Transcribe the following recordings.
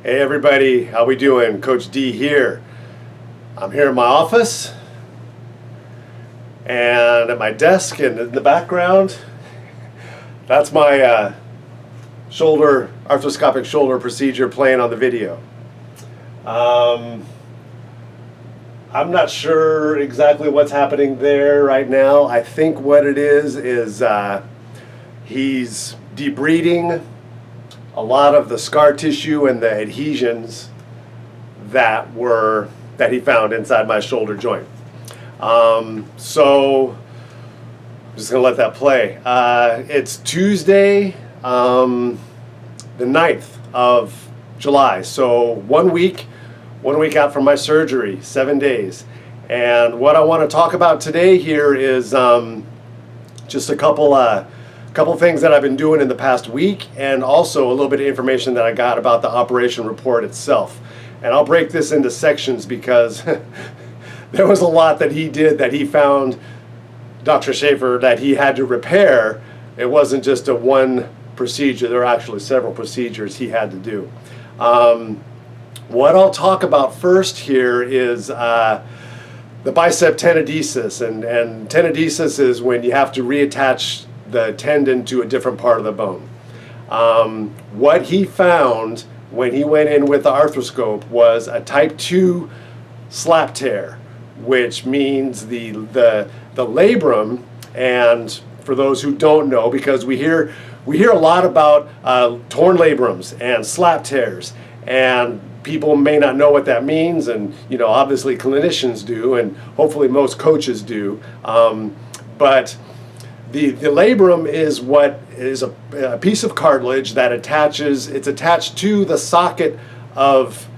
Hey everybody, how we doing? Coach D here. I'm here in my office and at my desk, and in the background that's my arthroscopic shoulder procedure playing on the video. I'm not sure exactly what's happening there right now. I think what it is he's debriding a lot of the scar tissue and the adhesions that he found inside my shoulder joint. So I'm just gonna let that play. It's Tuesday, the 9th of July. So 1 week out from my surgery, 7 days. And what I want to talk about today here is just a couple things that I've been doing in the past week, and also a little bit of information that I got about the operation report itself. And I'll break this into sections because there was a lot that he did that he found, Dr. Schaefer, that he had to repair. It wasn't just a one procedure. There were actually several procedures he had to do. What I'll talk about first here is the bicep tenodesis. And tenodesis is when you have to reattach the tendon to a different part of the bone. What he found when he went in with the arthroscope was a type 2 slap tear, which means the labrum. And for those who don't know, because we hear a lot about torn labrums and slap tears, and people may not know what that means, and obviously clinicians do, and hopefully most coaches do, but the labrum is a piece of cartilage that it's attached to the socket of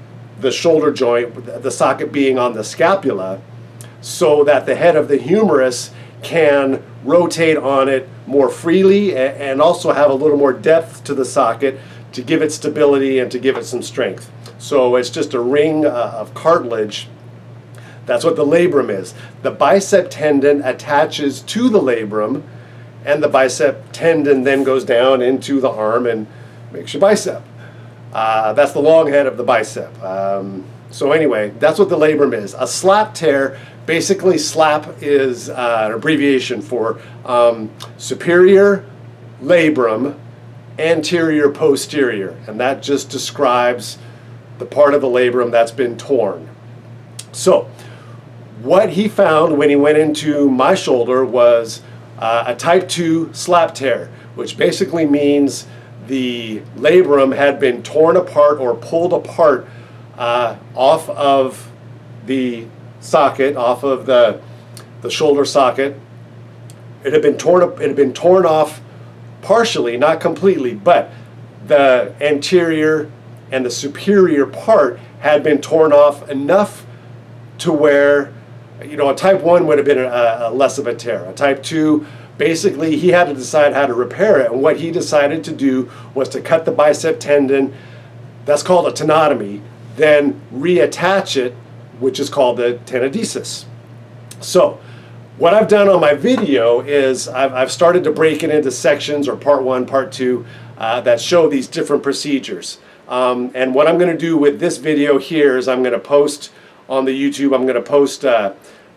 the shoulder joint, the socket being on the scapula, so that the head of the humerus can rotate on it more freely and also have a little more depth to the socket to give it stability and to give it some strength. So it's just a ring of cartilage. That's what the labrum is. The bicep tendon attaches to the labrum, and the bicep tendon then goes down into the arm and makes your bicep. That's the long head of the bicep. So anyway, that's what the labrum is. A slap tear, basically slap is an abbreviation for superior labrum, anterior posterior, and that just describes the part of the labrum that's been torn. So what he found when he went into my shoulder was a type 2 slap tear, which basically means the labrum had been torn apart or pulled apart off of the socket, off of the shoulder socket. It had been torn off partially, not completely, but the anterior and the superior part had been torn off enough to where a type 1 would have been a less of a tear. A type 2, basically he had to decide how to repair it, and what he decided to do was to cut the bicep tendon, that's called a tenotomy, then reattach it, which is called the tenodesis. So what I've done on my video is I've started to break it into sections, or part 1, part 2, that show these different procedures. And what I'm going to do with this video here is I'm going to post on the YouTube, I'm going to post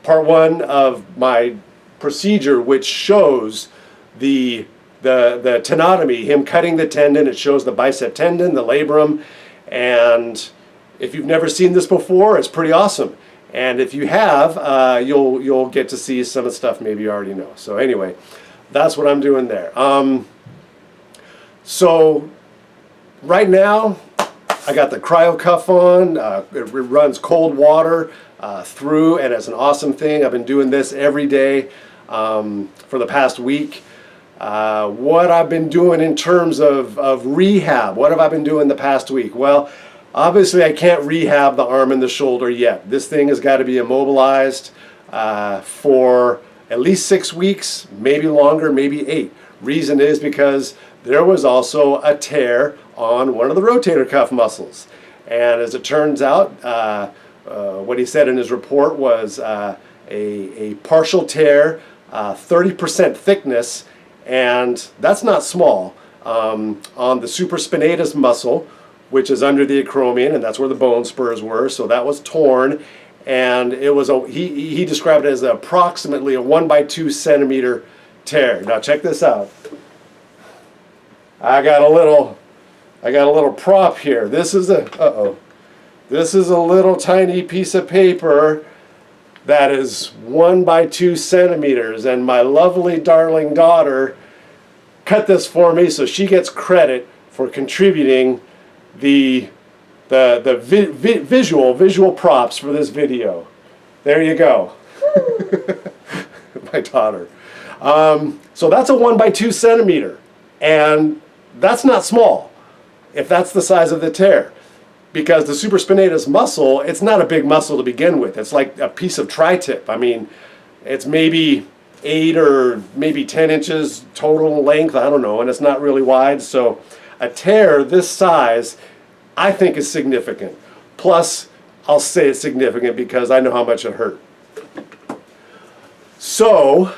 part 1 of my procedure, which shows the tenotomy, him cutting the tendon. It shows the bicep tendon, the labrum, and if you've never seen this before, it's pretty awesome. And if you have, you'll get to see some of the stuff maybe you already know. So anyway, that's what I'm doing there. So right now, I got the cryo cuff on. It runs cold water through, and it's an awesome thing. I've been doing this every day for the past week. What I've been doing in terms of rehab, what have I been doing the past week? Well, obviously I can't rehab the arm and the shoulder yet. This thing has got to be immobilized for at least 6 weeks, maybe longer, maybe 8. Reason is because there was also a tear on one of the rotator cuff muscles. And as it turns out, what he said in his report was a partial tear, 30% thickness, and that's not small, on the supraspinatus muscle, which is under the acromion, and that's where the bone spurs were. So that was torn, and it was he described it as approximately a 1 by 2 centimeter tear. Now check this out. I got a little prop here. This is this is a little tiny piece of paper that is 1 by 2 centimeters, and my lovely darling daughter cut this for me, so she gets credit for contributing the visual props for this video. There you go. My daughter. So that's a 1 by 2 centimeter, and that's not small if that's the size of the tear, because the supraspinatus muscle, it's not a big muscle to begin with. It's like a piece of tri-tip. I mean, it's maybe 8 or maybe 10 inches total length, I don't know, and it's not really wide. So a tear this size, I think, is significant. Plus, I'll say it's significant because I know how much it hurt. So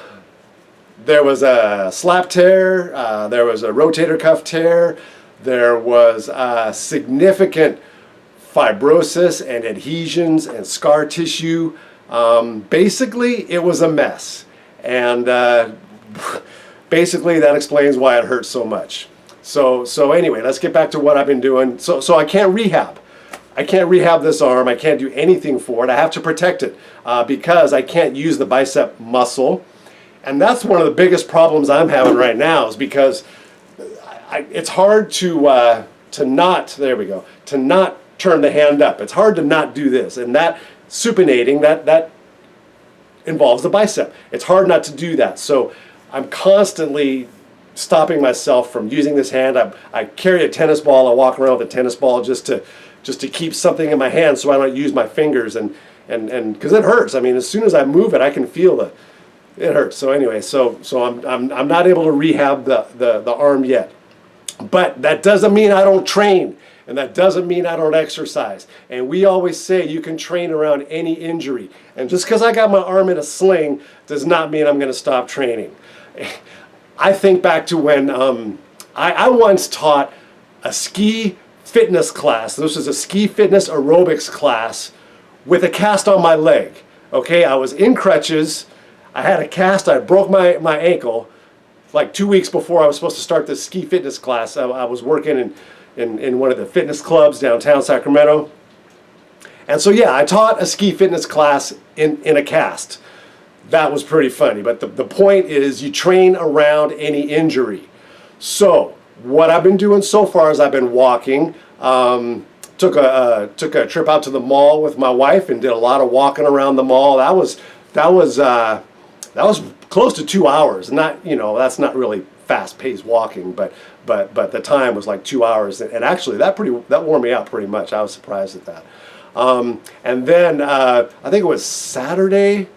there was a slap tear, there was a rotator cuff tear, there was significant fibrosis and adhesions and scar tissue. Basically, it was a mess. And basically, that explains why it hurts so much. So anyway, let's get back to what I've been doing. So I can't rehab. I can't rehab this arm. I can't do anything for it. I have to protect it because I can't use the bicep muscle. And that's one of the biggest problems I'm having right now, is because it's hard to not, there we go, to not turn the hand up. It's hard to not do this. And that supinating, that involves the bicep. It's hard not to do that. So I'm constantly stopping myself from using this hand. I carry a tennis ball. I walk around with a tennis ball just to keep something in my hand so I don't use my fingers, and because it hurts. I mean, as soon as I move it, I can feel it hurts. So anyway, so I'm not able to rehab the arm yet. But that doesn't mean I don't train, and that doesn't mean I don't exercise. And we always say you can train around any injury. And just because I got my arm in a sling does not mean I'm going to stop training. I think back to when I once taught a ski fitness class. This was a ski fitness aerobics class with a cast on my leg. Okay, I was in crutches. I had a cast. I broke my ankle like 2 weeks before I was supposed to start this ski fitness class. I was working in one of the fitness clubs downtown Sacramento. And so yeah, I taught a ski fitness class in a cast. That was pretty funny. But the point is, you train around any injury. So what I've been doing so far is I've been walking. Took a trip out to the mall with my wife and did a lot of walking around the mall. That was close to 2 hours. Not, you know, that's not really fast-paced walking, but the time was like 2 hours, and actually that wore me out pretty much. I was surprised at that. And then I think it was Saturday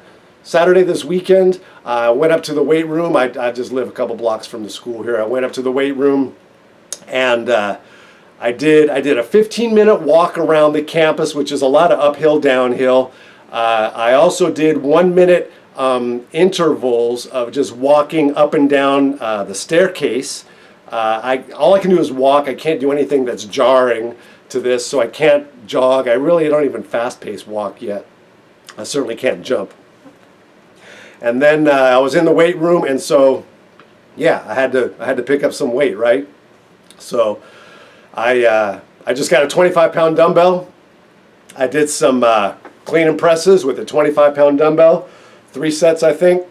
this weekend. I went up to the weight room. I just live a couple blocks from the school here. I went up to the weight room, and I did a 15-minute walk around the campus, which is a lot of uphill, downhill. I also did 1 minute intervals of just walking up and down the staircase. All I can do is walk. I can't do anything that's jarring to this, so I can't jog. I really don't even fast-paced walk yet. I certainly can't jump. And then I was in the weight room, and so yeah, I had to pick up some weight, right? So I just got a 25-pound dumbbell. I did some clean and presses with a 25-pound dumbbell, 3 sets, I think.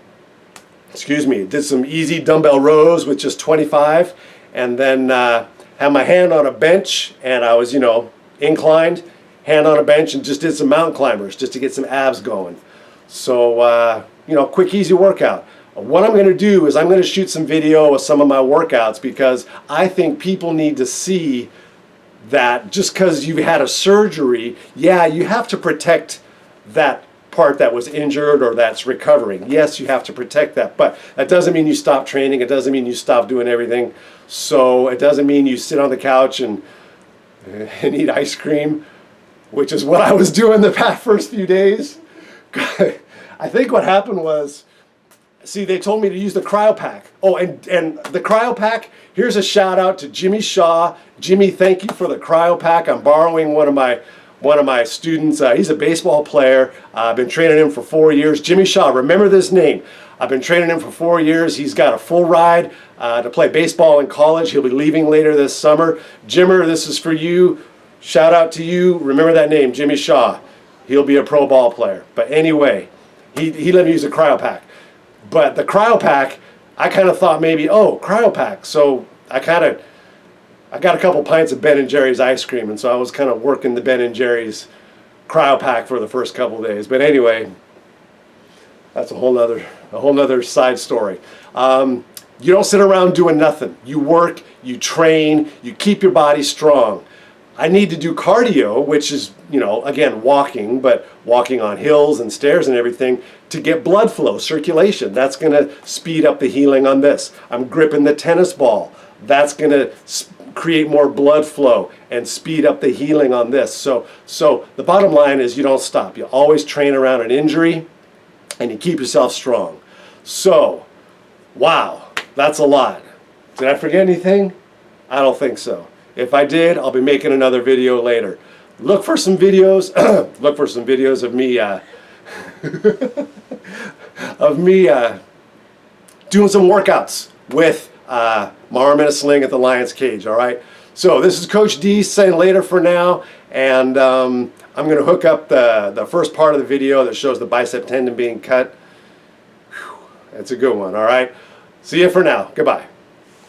Excuse me. Did some easy dumbbell rows with just 25, and then had my hand on a bench, and I was, you know, inclined, hand on a bench, and just did some mountain climbers just to get some abs going. So you know, quick, easy workout. What I'm going to do is I'm going to shoot some video of some of my workouts, because I think people need to see that just because you've had a surgery, yeah, you have to protect that part that was injured or that's recovering. Yes, you have to protect that, but that doesn't mean you stop training. It doesn't mean you stop doing everything. So it doesn't mean you sit on the couch and eat ice cream, which is what I was doing the first few days. I think what happened was, See, they told me to use the CryoPack. Oh, and the CryoPack, here's a shout out to Jimmy Shaw. Jimmy, thank you for the CryoPack. I'm borrowing one of my students. He's a baseball player. I've been training him for 4 years. Jimmy Shaw, remember this name. I've been training him for 4 years. He's got a full ride to play baseball in college. He'll be leaving later this summer. Jimmer, this is for you. Shout out to you. Remember that name, Jimmy Shaw. He'll be a pro ball player. But anyway, he let me use a CryoPack. But the CryoPack, I kind of thought maybe, oh, CryoPack. So I got a couple pints of Ben & Jerry's ice cream, and so I was kind of working the Ben & Jerry's CryoPack for the first couple of days. But anyway, that's a whole nother side story. You don't sit around doing nothing. You work, you train, you keep your body strong. I need to do cardio, which is, you know, again, walking, but walking on hills and stairs and everything to get blood flow, circulation. That's going to speed up the healing on this. I'm gripping the tennis ball. That's going to create more blood flow and speed up the healing on this. So the bottom line is you don't stop. You always train around an injury and you keep yourself strong. So, wow, that's a lot. Did I forget anything? I don't think so. If I did, I'll be making another video later. Look for some videos. Look for some videos of me doing some workouts with my arm in a sling at the Lion's Cage. All right. So this is Coach D saying later for now, and I'm going to hook up the first part of the video that shows the bicep tendon being cut. Whew, that's a good one. All right. See you for now. Goodbye.